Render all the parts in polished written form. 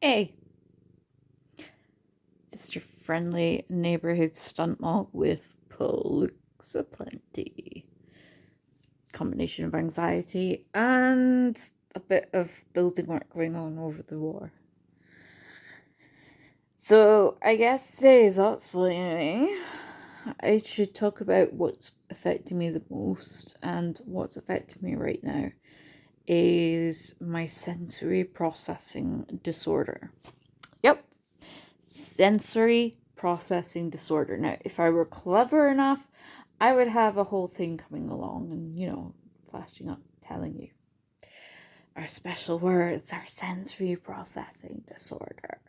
Hey, just your friendly neighborhood stunt mog with looks aplenty. Combination of anxiety and a bit of building work going on over the war. So I guess today's Autsplaining. I should talk about what's affecting me the most, and what's affecting me right now is my sensory processing disorder. Yep, sensory processing disorder. Now, if I were clever enough, I would have a whole thing coming along and, flashing up, telling you. Our special words are sensory processing disorder.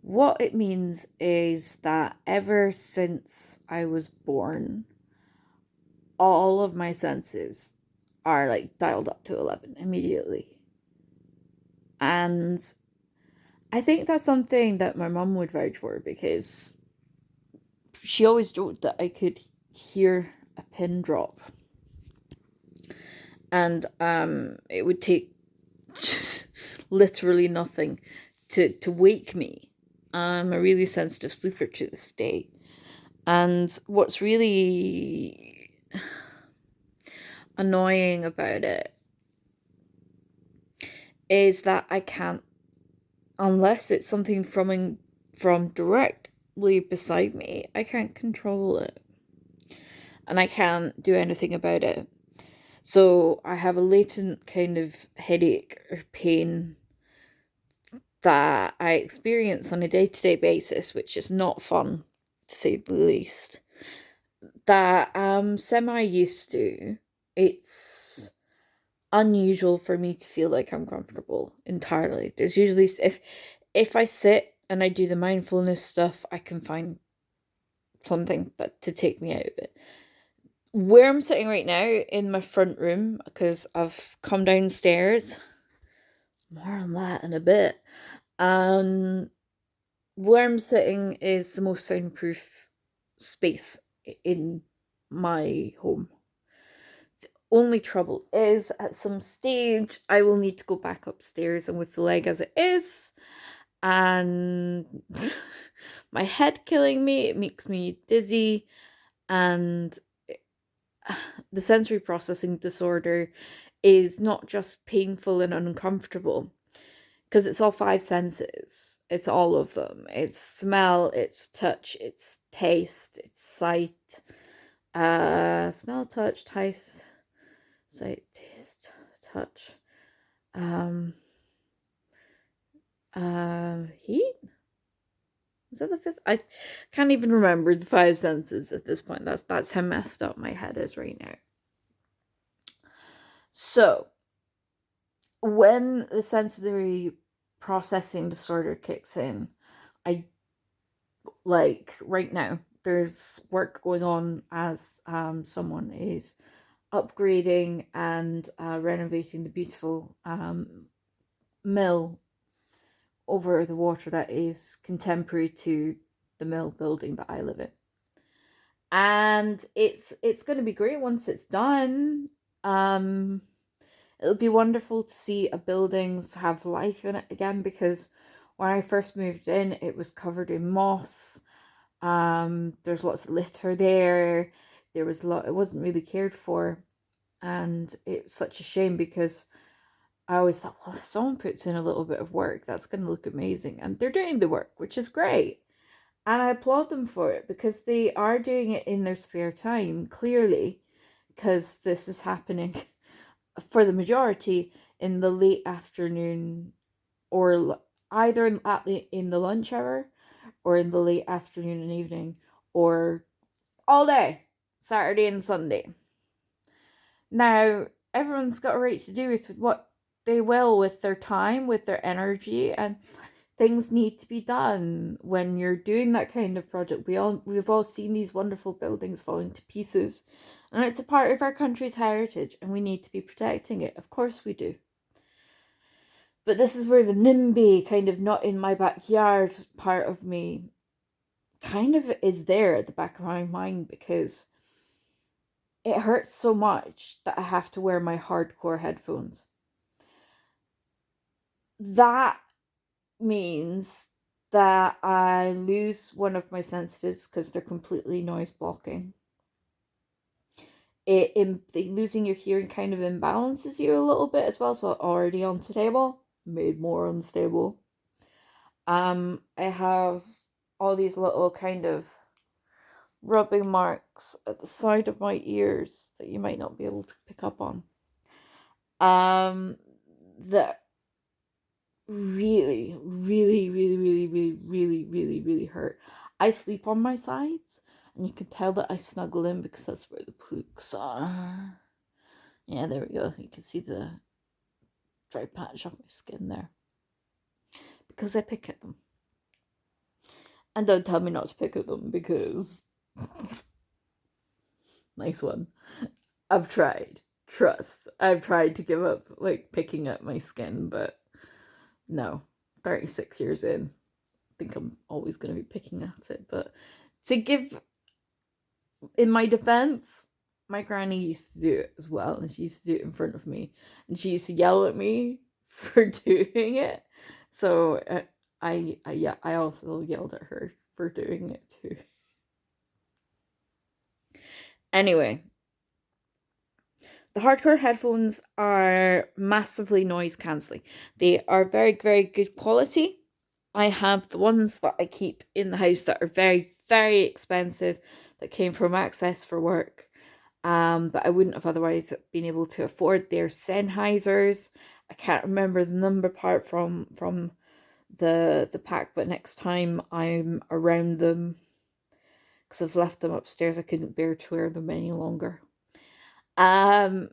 What it means is that ever since I was born, all of my senses are like dialed up to 11 immediately. And I think that's something that my mum would vouch for, because she always joked that I could hear a pin drop. And it would take literally nothing to wake me. I'm a really sensitive sleeper to this day. And what's really annoying about it is that I can't, unless it's something from directly beside me, I can't control it. And I can't do anything about it. So I have a latent kind of headache or pain that I experience on a day-to-day basis, which is not fun, to say the least, that I'm semi-used to. It's unusual for me to feel like I'm comfortable entirely. There's usually, if I sit and I do the mindfulness stuff, I can find something to take me out of it. Where I'm sitting right now, in my front room, because I've come downstairs, more on that in a bit, where I'm sitting is the most soundproof space in my home. The only trouble is, at some stage, I will need to go back upstairs, and with the leg as it is, and my head killing me, it makes me dizzy, and the sensory processing disorder is not just painful and uncomfortable, because it's all five senses. It's all of them. It's smell, it's touch, it's taste, it's sight. Smell, touch, taste, sight, taste, touch. Heat? Is that the fifth? I can't even remember the five senses at this point. That's how messed up my head is right now. So, when the sensory processing disorder kicks in, like right now, there's work going on as someone is upgrading and renovating the beautiful mill over the water that is contemporary to the mill building that I live in. And it's going to be great once it's done. It'll be wonderful to see a buildings have life in it again, because when I first moved in, it was covered in moss. There's lots of litter there. There was it wasn't really cared for, and it's such a shame, because I always thought, well, if someone puts in a little bit of work, that's going to look amazing, and they're doing the work, which is great, and I applaud them for it, because they are doing it in their spare time, clearly, because this is happening for the majority in the late afternoon, or either in the lunch hour, or in the late afternoon and evening, or all day, Saturday and Sunday. Now, everyone's got a right to do with what they will with their time, with their energy, and things need to be done when you're doing that kind of project. We've all seen these wonderful buildings falling to pieces, and it's a part of our country's heritage, and we need to be protecting it. Of course we do. But this is where the NIMBY, kind of not in my backyard part of me, kind of is there at the back of my mind, because it hurts so much that I have to wear my hardcore headphones. that means that I lose one of my sensitives because they're completely noise blocking. Losing your hearing kind of imbalances you a little bit as well, so already unstable, made more unstable. I have all these little kind of rubbing marks at the side of my ears that you might not be able to pick up on. That really, really, really, really, really, really, really, really hurt. I sleep on my sides, and you can tell that I snuggle in because that's where the plooks are. Yeah, there we go. You can see the dry patch off my skin there. Because I pick at them. And don't tell me not to pick at them because... Nice one. I've tried. Trust. I've tried to give up, like, picking at my skin, but no. 36 years in. I think I'm always going to be picking at it, but to give... In my defense, my granny used to do it as well, and she used to do it in front of me, and she used to yell at me for doing it. So I also yelled at her for doing it too. Anyway, the hardcore headphones are massively noise cancelling. They are very, very good quality. I have the ones that I keep in the house that are very, very expensive, that came from Access for work, that I wouldn't have otherwise been able to afford. They're Sennheisers. I can't remember the number part from the pack, but next time I'm around them, because I've left them upstairs, I couldn't bear to wear them any longer. They're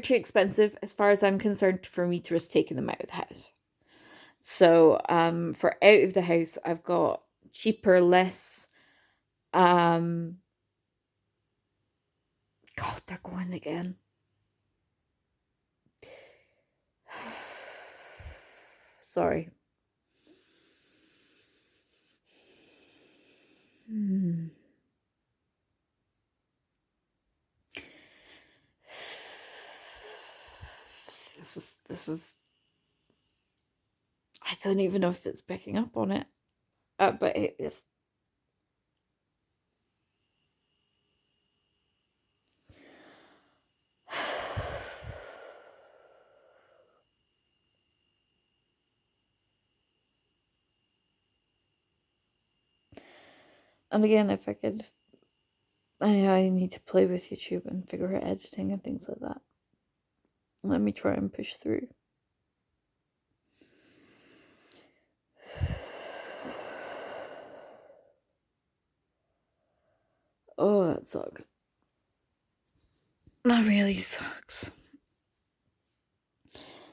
too expensive as far as I'm concerned for me to risk taking them out of the house. So for out of the house, I've got cheaper, less God, they're going again. Sorry. This is I don't even know if it's picking up on it. But it is. And again, if I could, I need to play with YouTube and figure out editing and things like that. Let me try and push through. Oh, that sucks. That really sucks.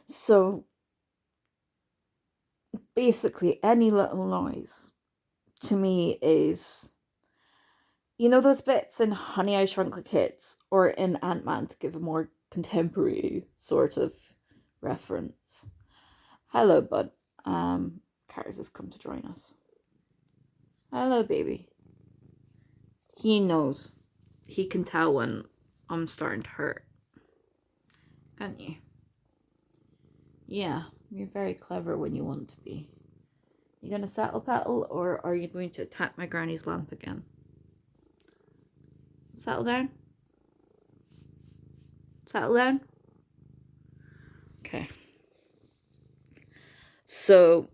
So, basically, any little noise to me is, you know, those bits in Honey, I Shrunk the Kids or in AntMan, to give a more contemporary sort of reference. Hello, bud. Cars has come to join us. Hello, baby. He knows. He can tell when I'm starting to hurt. Can't you? Yeah, you're very clever when you want to be. You gonna settle, Petal, or are you going to attack my granny's lamp again? Settle down. Settle down. Okay. So,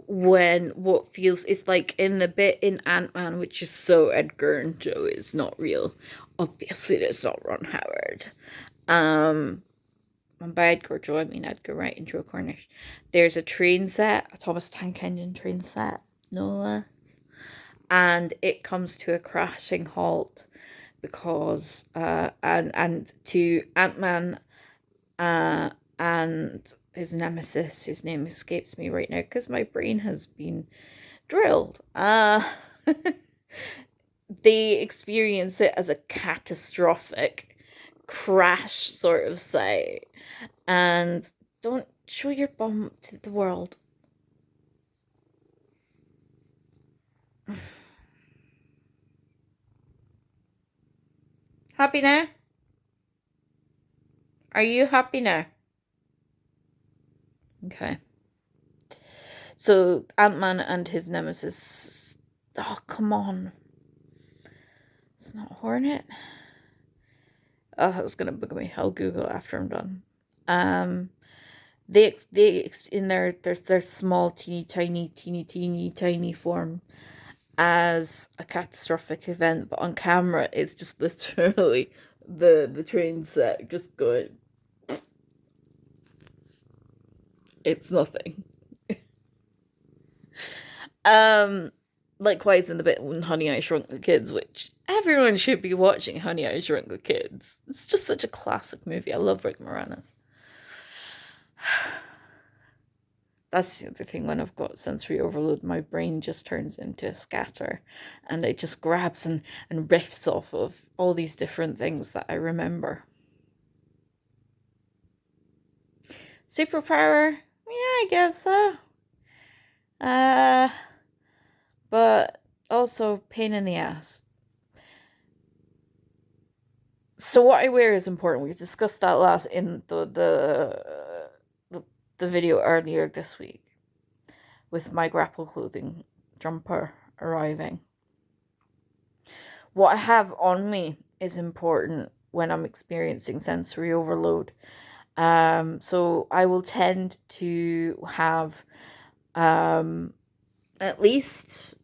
when what feels, it's like in the bit in Ant-Man, which is so Edgar and Joe is not real. Obviously, it's not Ron Howard. And by Edgar Joe, I mean Edgar Wright and Joe Cornish. There's a train set, a Thomas Tank Engine train set, no less. And it comes to a crashing halt because and to Ant-Man and his nemesis, his name escapes me right now because my brain has been drilled. They experience it as a catastrophic crash sort of sight. And don't show your bum to the world. Happy now? Are you happy now? Okay. So Ant-Man and his nemesis. Oh, come on. It's not Hornet. Oh, that was gonna bug me. I'll Google it after I'm done. They in their small, teeny tiny form as a catastrophic event, but on camera it's just literally the train set just going. It's nothing. Likewise in the bit when Honey I Shrunk the Kids, which everyone should be watching. Honey I Shrunk the Kids. It's just such a classic movie. I love Rick Moranis. That's the other thing. When I've got sensory overload, my brain just turns into a scatter, and it just grabs and riffs off of all these different things that I remember. Superpower? Yeah, I guess so. But also pain in the ass. So what I wear is important. We discussed that last in the video earlier this week with my grapple clothing jumper arriving. What I have on me is important when I'm experiencing sensory overload. So I will tend to have at least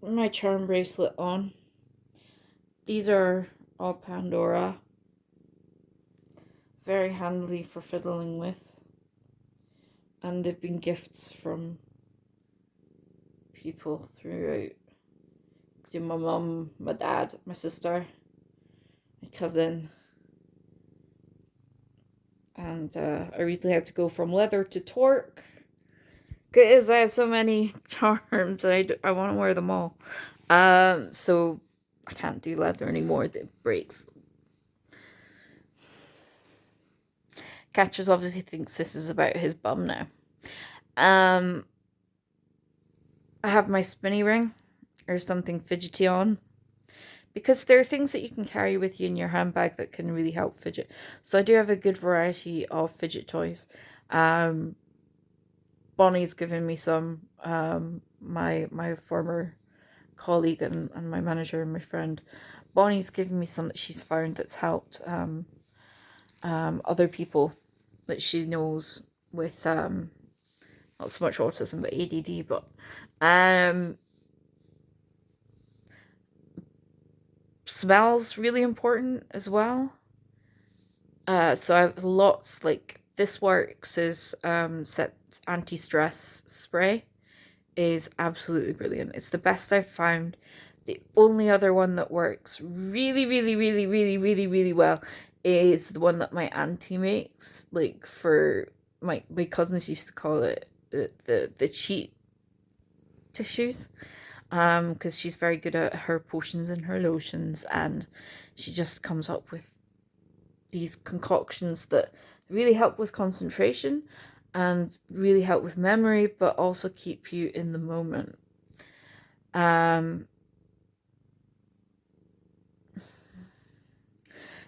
my charm bracelet on. These are all Pandora. Very handy for fiddling with. And they've been gifts from people throughout. To my mum, my dad, my sister, my cousin. And I recently had to go from leather to torque. Because I have so many charms and I want to wear them all. So I can't do leather anymore. It breaks. Catchers obviously thinks this is about his bum now. I have my spinny ring or something fidgety on, because there are things that you can carry with you in your handbag that can really help fidget. So I do have a good variety of fidget toys. Bonnie's given me some. My former colleague and my manager and my friend, Bonnie's given me some that she's found that's helped other people that she knows with not so much autism but ADD, but smells really important as well. So I have lots, like this works is set anti-stress spray is absolutely brilliant. It's the best I've found. The only other one that works really well is the one that my auntie makes. Like for my cousins used to call it the cheat tissues. Because she's very good at her potions and her lotions, and she just comes up with these concoctions that really help with concentration and really help with memory, but also keep you in the moment.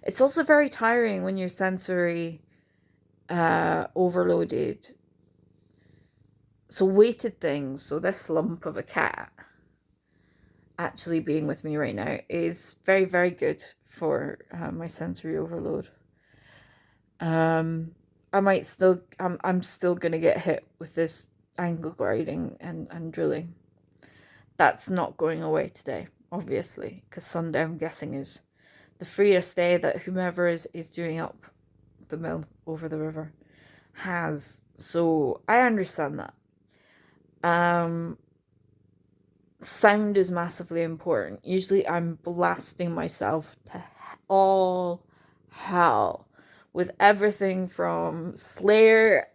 It's also very tiring when you're sensory overloaded. So weighted things, so this lump of a cat actually being with me right now is very good for my sensory overload. I'm still gonna get hit with this angle grinding and drilling. That's not going away today, obviously, because Sunday, I'm guessing, is the freest day that whomever is doing up the mill over the river has. So I understand that. Sound is massively important. Usually I'm blasting myself to all hell with everything from Slayer.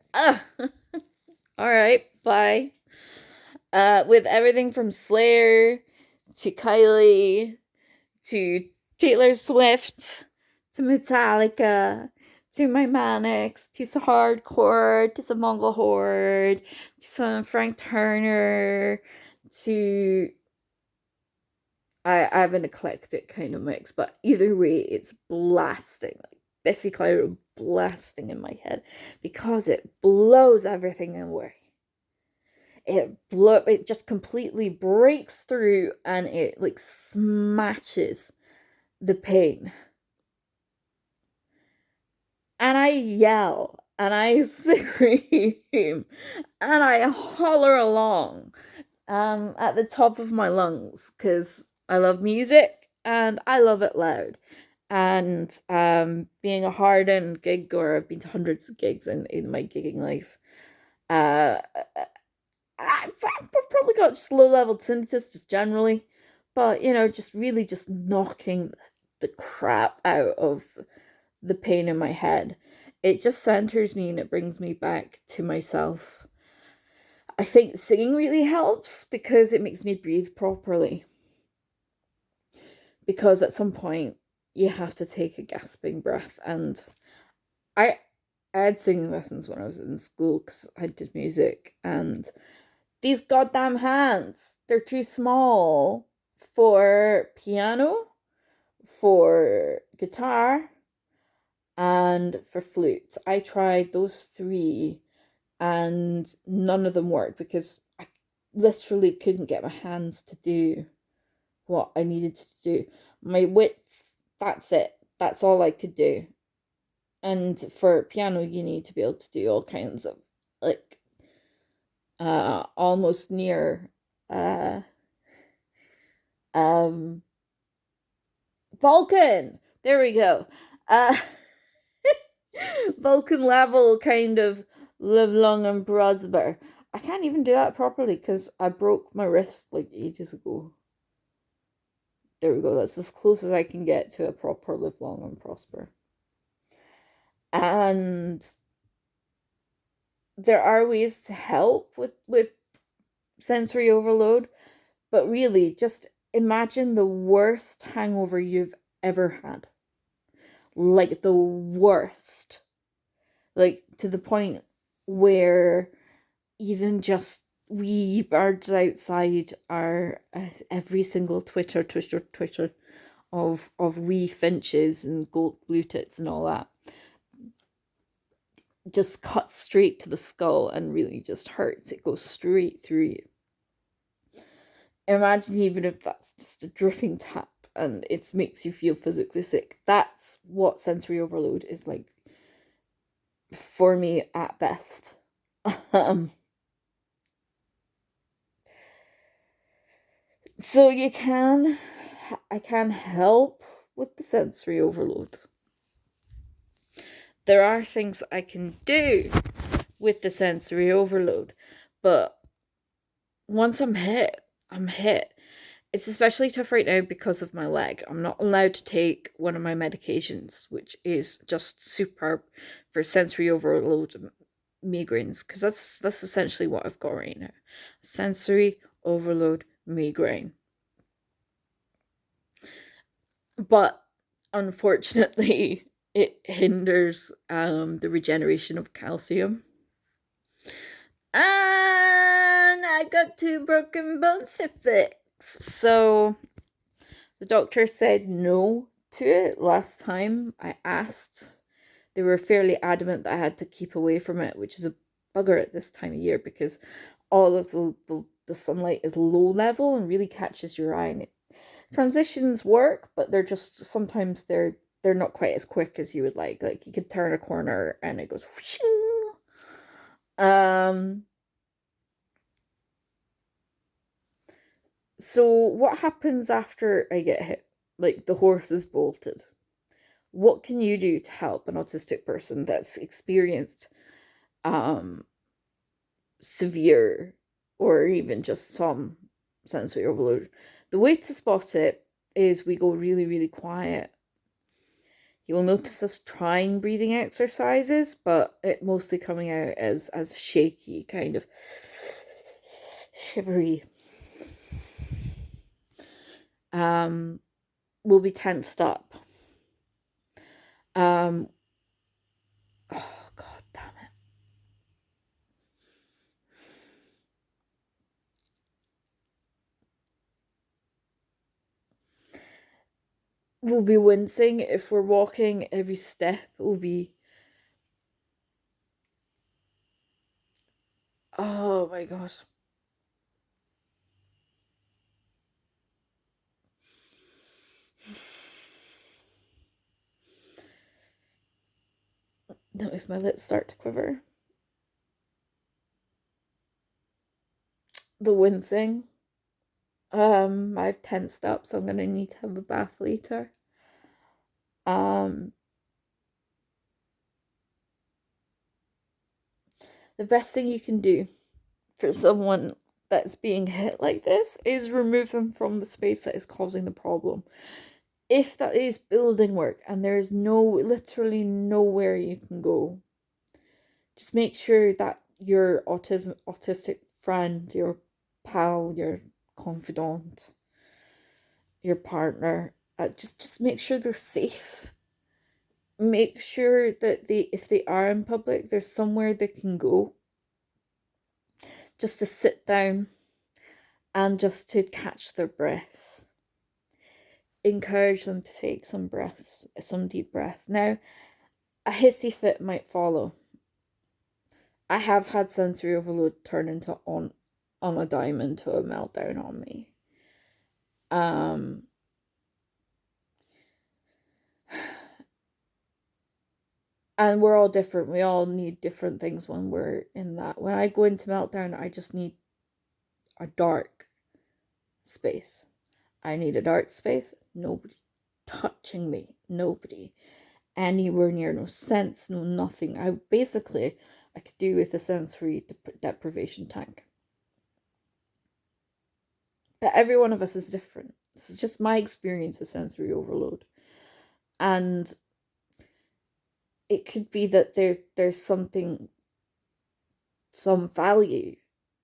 Alright, bye. With everything from Slayer to Kylie to Taylor Swift to Metallica to my Manics to some hardcore to some Mongol Horde to some Frank Turner to I have an eclectic kind of mix, but either way, it's blasting, like Biffy Clyro blasting in my head because it blows everything away. It just completely breaks through and it like smashes the pain. And I yell and I scream and I holler along at the top of my lungs because I love music and I love it loud. And being a hardened gig goer, I've been to hundreds of gigs in my gigging life. Uh, I've probably got just low level tinnitus just generally, but just really just knocking the crap out of the pain in my head. It just centers me and it brings me back to myself. I think singing really helps because it makes me breathe properly. Because at some point you have to take a gasping breath, and I had singing lessons when I was in school because I did music, and these goddamn hands, they're too small for piano, for guitar, and for flute. I tried those three and none of them worked because I literally couldn't get my hands to do what I needed to do. My width, that's it. That's all I could do. And for piano, you need to be able to do all kinds of like almost near um Vulcan. There we go. Uh Vulcan level kind of live long and prosper. I can't even do that properly because I broke my wrist like ages ago. There we go. That's as close as I can get to a proper live long and prosper. And there are ways to help with sensory overload, but really just imagine the worst hangover you've ever had. Like the worst. Like to the point where even just wee birds outside are every single twitter of wee finches and gold blue tits and all that just cuts straight to the skull and really just hurts. It goes straight through you. Imagine even if that's just a dripping tap and it makes you feel physically sick. That's what sensory overload is like for me at best. So I can help with the sensory overload. There are things I can do with the sensory overload, but once I'm hit, I'm hit. It's especially tough right now because of my leg. I'm not allowed to take one of my medications, which is just superb for sensory overload migraines, because that's essentially what I've got right now. Sensory overload migraine. But unfortunately, it hinders the regeneration of calcium. And I got 2 broken bones to fix. So the doctor said no to it last time I asked. They were fairly adamant that I had to keep away from it, which is a bugger at this time of year because all of the sunlight is low level and really catches your eye. And transitions work, but they're just sometimes they're not quite as quick as you would like. Like you could turn a corner and it goes whooshing. So what happens after I get hit? Like the horse is bolted. What can you do to help an autistic person that's experienced severe or even just some sensory overload? The way to spot it is we go really, really quiet. You'll notice us trying breathing exercises, but it mostly coming out as shaky, kind of shivery. Will be tensed up. Oh god damn it. We'll be wincing if we're walking. Every step will be, oh my gosh. That makes my lips start to quiver. The wincing. I've tensed up, so I'm gonna need to have a bath later. Um, the best thing you can do for someone that's being hit like this is remove them from the space that is causing the problem. If that is building work and there is literally nowhere you can go, just make sure that your autistic friend, your pal, your confidant, your partner, just make sure they're safe. Make sure that if they are in public, there's somewhere they can go just to sit down and just to catch their breath. Encourage them to take some breaths, some deep breaths. Now, a hissy fit might follow. I have had sensory overload turn into on a dime into a meltdown on me. And we're all different. We all need different things when we're in that. When I go into meltdown, I just need a dark space. I need a dark space. Nobody touching me. Nobody anywhere near. No sense. No nothing. I could do with a sensory deprivation tank. But every one of us is different. This is just my experience of sensory overload. And it could be that there's some value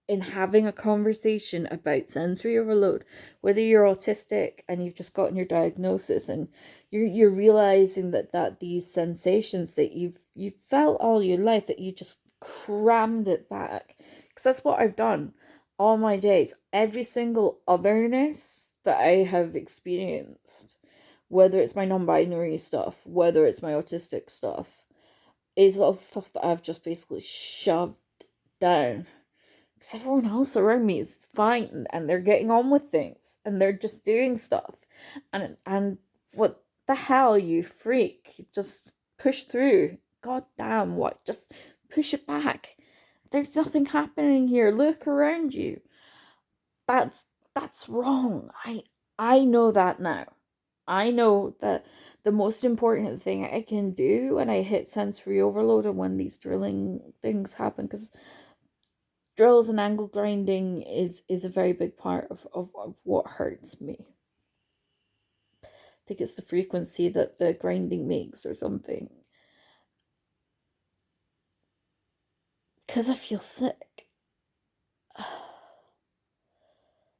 in having a conversation about sensory overload, whether you're autistic and you've just gotten your diagnosis and you're realizing that these sensations that you've felt all your life, that you just crammed it back, because that's what I've done all my days. Every single otherness that I have experienced, whether it's my non-binary stuff, whether it's my autistic stuff, is all stuff that I've just basically shoved down, because everyone else around me is fine and they're getting on with things and they're just doing stuff, and what the hell, you freak, just push through. God damn, what, just push it back. There's nothing happening here. Look around you. That's wrong. I know that now. I know that the most important thing I can do when I hit sensory overload and when these drilling things happen, because drills and angle grinding is a very big part of what hurts me. I think it's the frequency that the grinding makes or something. Because I feel sick.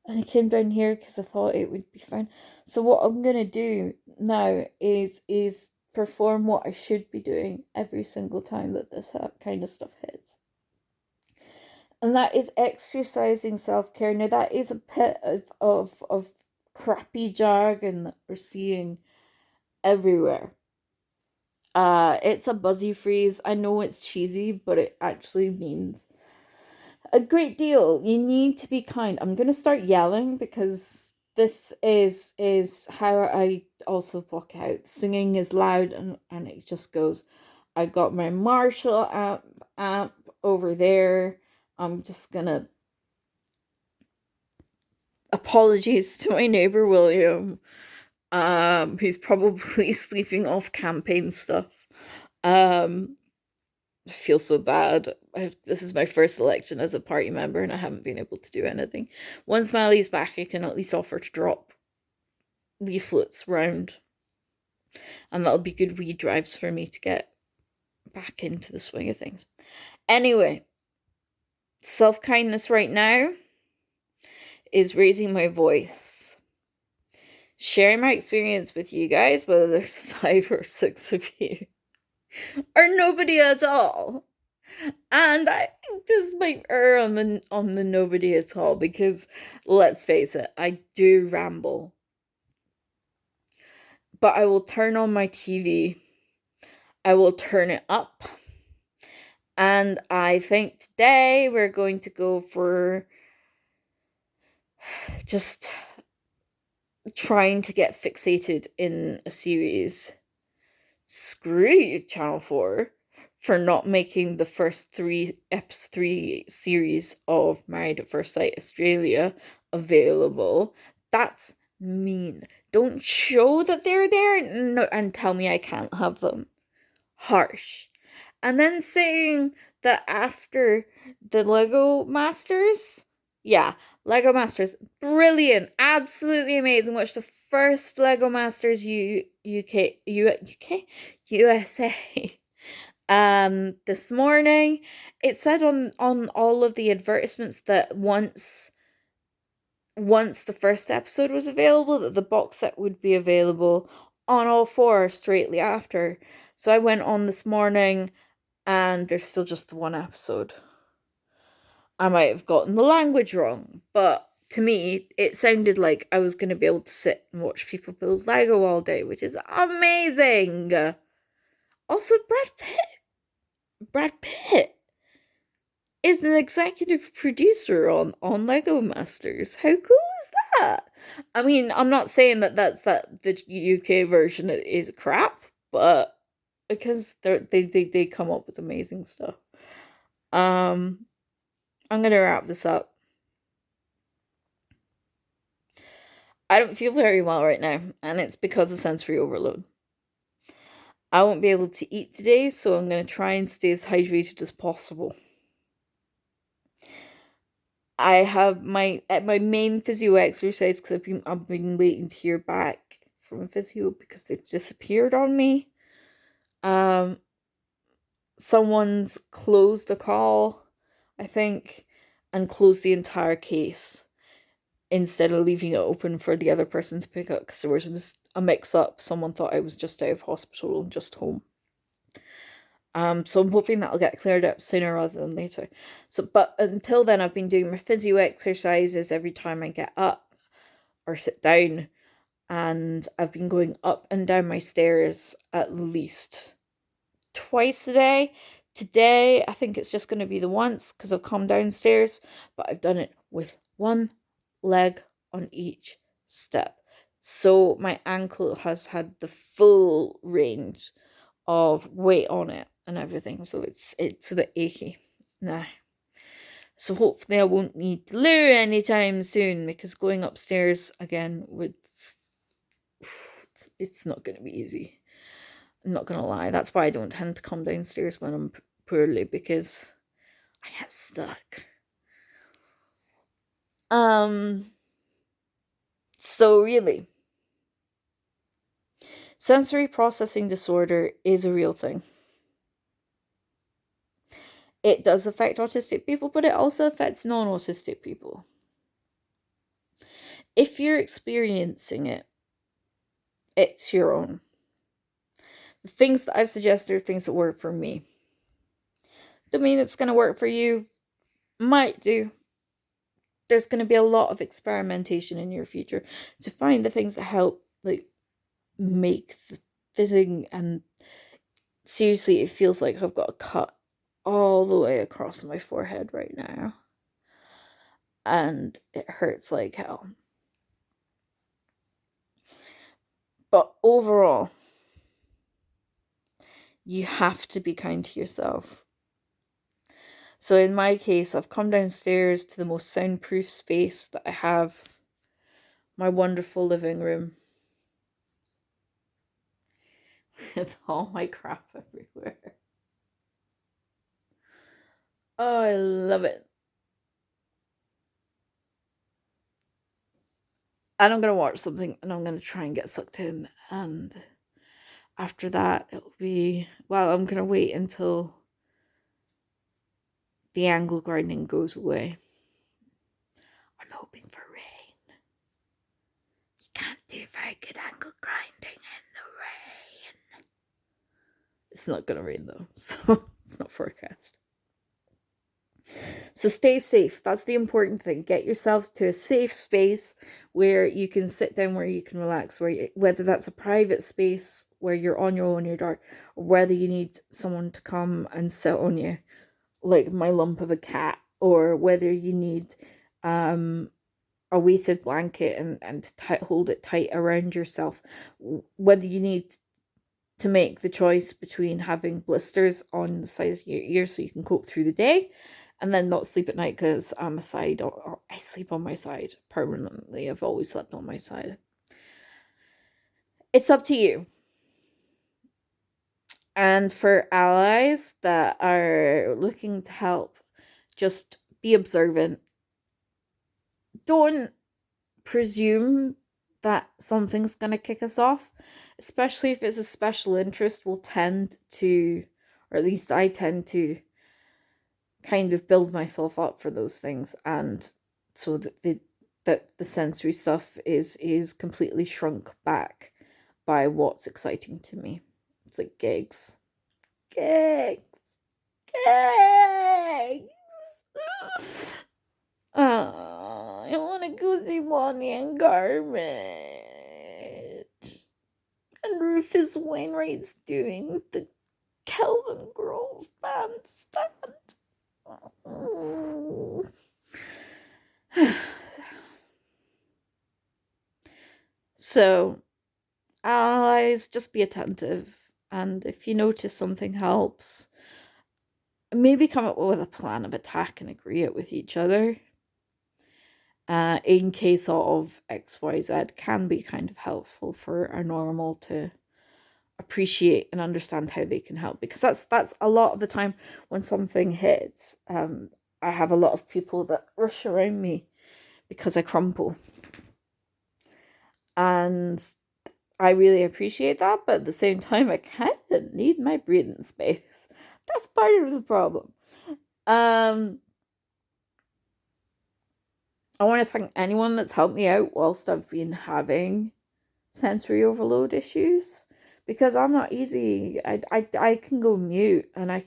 And I came down here because I thought it would be fine. So what I'm gonna do now is perform what I should be doing every single time that this kind of stuff hits. And that is exercising self-care. Now that is a bit of crappy jargon that we're seeing everywhere. It's a buzzy phrase. I know it's cheesy, but it actually means a great deal. You need to be kind. I'm gonna start yelling because this is how I also block out. Singing is loud and it just goes. I got my Marshall amp over there. I'm just gonna, apologies to my neighbor William. He's probably sleeping off campaign stuff. I feel so bad. This is my first election as a party member and I haven't been able to do anything. Once Smiley's back, I can at least offer to drop leaflets round. And that'll be good wee drives for me to get back into the swing of things. Anyway, self-kindness right now is raising my voice. Sharing my experience with you guys, whether there's 5 or 6 of you. Or nobody at all. And I think this might err on the nobody at all, because let's face it, I do ramble. but I will turn on my TV. I will turn it up. And I think today we're going to go for just trying to get fixated in a series. Screw you, Channel 4, for not making the first three series of Married at First Sight Australia available. That's mean. Don't show that they're there and tell me I can't have them. Harsh. And then saying that after the Lego Masters, yeah, Lego Masters, brilliant, absolutely amazing. Watch the first Lego Masters UK USA this morning. It said on all of the advertisements that once the first episode was available, that the box set would be available on all four straightly after. So I went on this morning and there's still just the one episode. I might have gotten the language wrong, but to me, it sounded like I was going to be able to sit and watch people build Lego all day, which is amazing. Also, Brad Pitt is an executive producer on Lego Masters. How cool is that? I mean, I'm not saying that the UK version is crap, but because they come up with amazing stuff. I'm gonna wrap this up. I don't feel very well right now, and it's because of sensory overload. I won't be able to eat today, so I'm gonna try and stay as hydrated as possible. I have my main physio exercise because I've been waiting to hear back from a physio because they've disappeared on me. Someone's closed a call, I think, and closed the entire case instead of leaving it open for the other person to pick up because there was a mix-up. Someone thought I was just out of hospital and just home. So I'm hoping that'll get cleared up sooner rather than later. But until then, I've been doing my physio exercises every time I get up or sit down, and I've been going up and down my stairs at least twice a day. Today, I think it's just going to be the once because I've come downstairs, but I've done it with one leg on each step. So my ankle has had the full range of weight on it and everything. So it's a bit achy now. So hopefully I won't need to loo anytime soon because going upstairs again it's not going to be easy. I'm not going to lie. That's why I don't tend to come downstairs when I'm poorly because I get stuck. So really, sensory processing disorder is a real thing. It does affect autistic people, but it also affects non-autistic people. If you're experiencing it, it's your own. The things that I've suggested are things that work for me. Don't mean it's going to work for you. Might do. There's going to be a lot of experimentation in your future to find the things that help, like, make the fizzing. And seriously, it feels like I've got a cut all the way across my forehead right now. And it hurts like hell. But overall, you have to be kind to yourself. So in my case, I've come downstairs to the most soundproof space that I have, my wonderful living room. With all my crap everywhere. Oh, I love it. And I'm going to watch something and I'm going to try and get sucked in. And after that, it'll be, well, I'm going to wait until the angle grinding goes away. I'm hoping for rain. You can't do very good angle grinding in the rain. It's not going to rain though, so it's not forecast. So stay safe. That's the important thing. Get yourself to a safe space where you can sit down, where you can relax, whether that's a private space where you're on your own, you're dark, or whether you need someone to come and sit on you, like my lump of a cat, or whether you need a weighted blanket and hold it tight around yourself, whether you need to make the choice between having blisters on the sides of your ears so you can cope through the day and then not sleep at night because I'm a side, or I sleep on my side permanently. I've always slept on my side. It's up to you. And for allies that are looking to help, just be observant. Don't presume that something's going to kick us off, especially if it's a special interest. We'll tend to, or at least I tend to, kind of build myself up for those things, and so that the sensory stuff is completely shrunk back by what's exciting to me. It's like gigs. I want to go see Bonnie and Garbage. And Rufus Wainwright's doing the Kelvin Grove bandstand. So, allies, just be attentive. And if you notice something helps, maybe come up with a plan of attack and agree it with each other. In case of XYZ can be kind of helpful for a normal to appreciate and understand how they can help, because that's a lot of the time when something hits. I have a lot of people that rush around me because I crumple, and I really appreciate that, but at the same time I kind of need my breathing space. That's part of the problem. I want to thank anyone that's helped me out whilst I've been having sensory overload issues, because I'm not easy. I can go mute, and I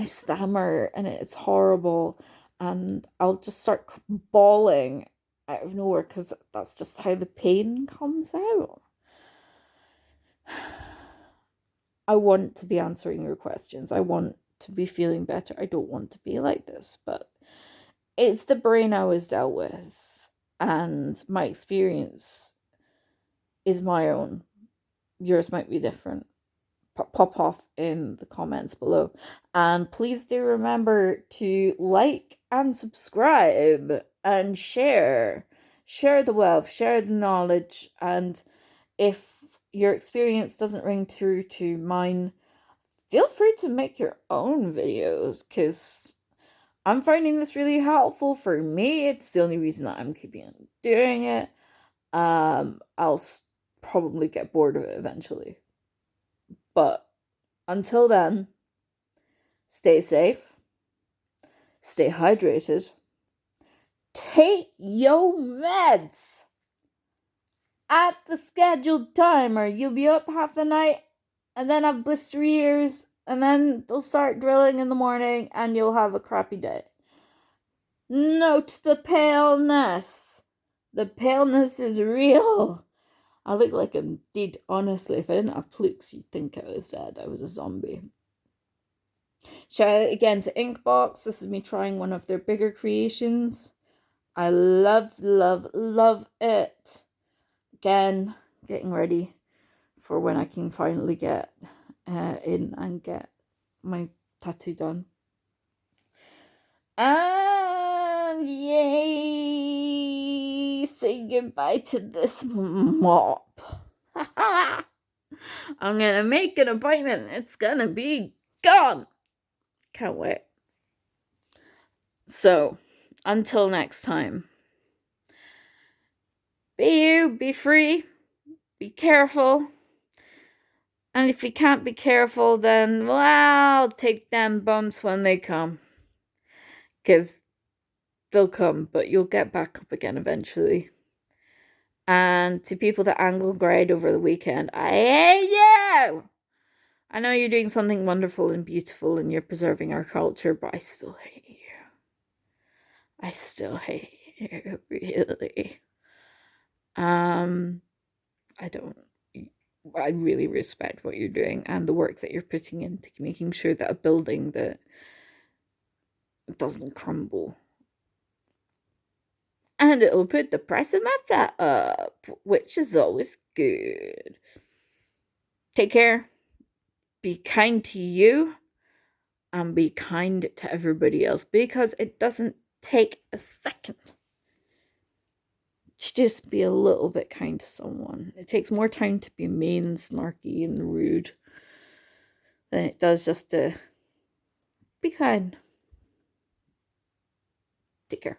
stammer, and it's horrible, and I'll just start bawling out of nowhere because that's just how the pain comes out. I want to be answering your questions. I want to be feeling better. I don't want to be like this, but it's the brain I was dealt with, and my experience is my own. Yours might be different. Pop off in the comments below. And please do remember to like and subscribe and share. Share the wealth, share the knowledge. And if your experience doesn't ring true to mine, feel free to make your own videos, because I'm finding this really helpful for me. It's the only reason that I'm keeping doing it. I'll probably get bored of it eventually. But until then, stay safe, stay hydrated, take your meds at the scheduled time, or you'll be up half the night and then have blister ears, and then they'll start drilling in the morning and you'll have a crappy day. Note the paleness. The paleness is real. I look like I'm dead, honestly. If I didn't have plukes, you'd think I was dead. I was a zombie. Shout out again to Inkbox. This is me trying one of their bigger creations. I love it. Again, getting ready for when I can finally get in and get my tattoo done. And yay! Say goodbye to this mop. I'm gonna make an appointment. It's gonna be gone. Can't wait. So, until next time, be you, be free, be careful. And if you can't be careful, then, well, take them bumps when they come. Because they'll come, but you'll get back up again eventually. And to people that angle grade over the weekend, I hate you! I know you're doing something wonderful and beautiful and you're preserving our culture, but I still hate you. I still hate you, really. I don't. I really respect what you're doing and the work that you're putting into making sure that a building that doesn't crumble. And it'll put the price of my flat up, which is always good. Take care. Be kind to you and be kind to everybody else, because it doesn't take a second to just be a little bit kind to someone. It takes more time to be mean, snarky, and rude than it does just to be kind. Take care.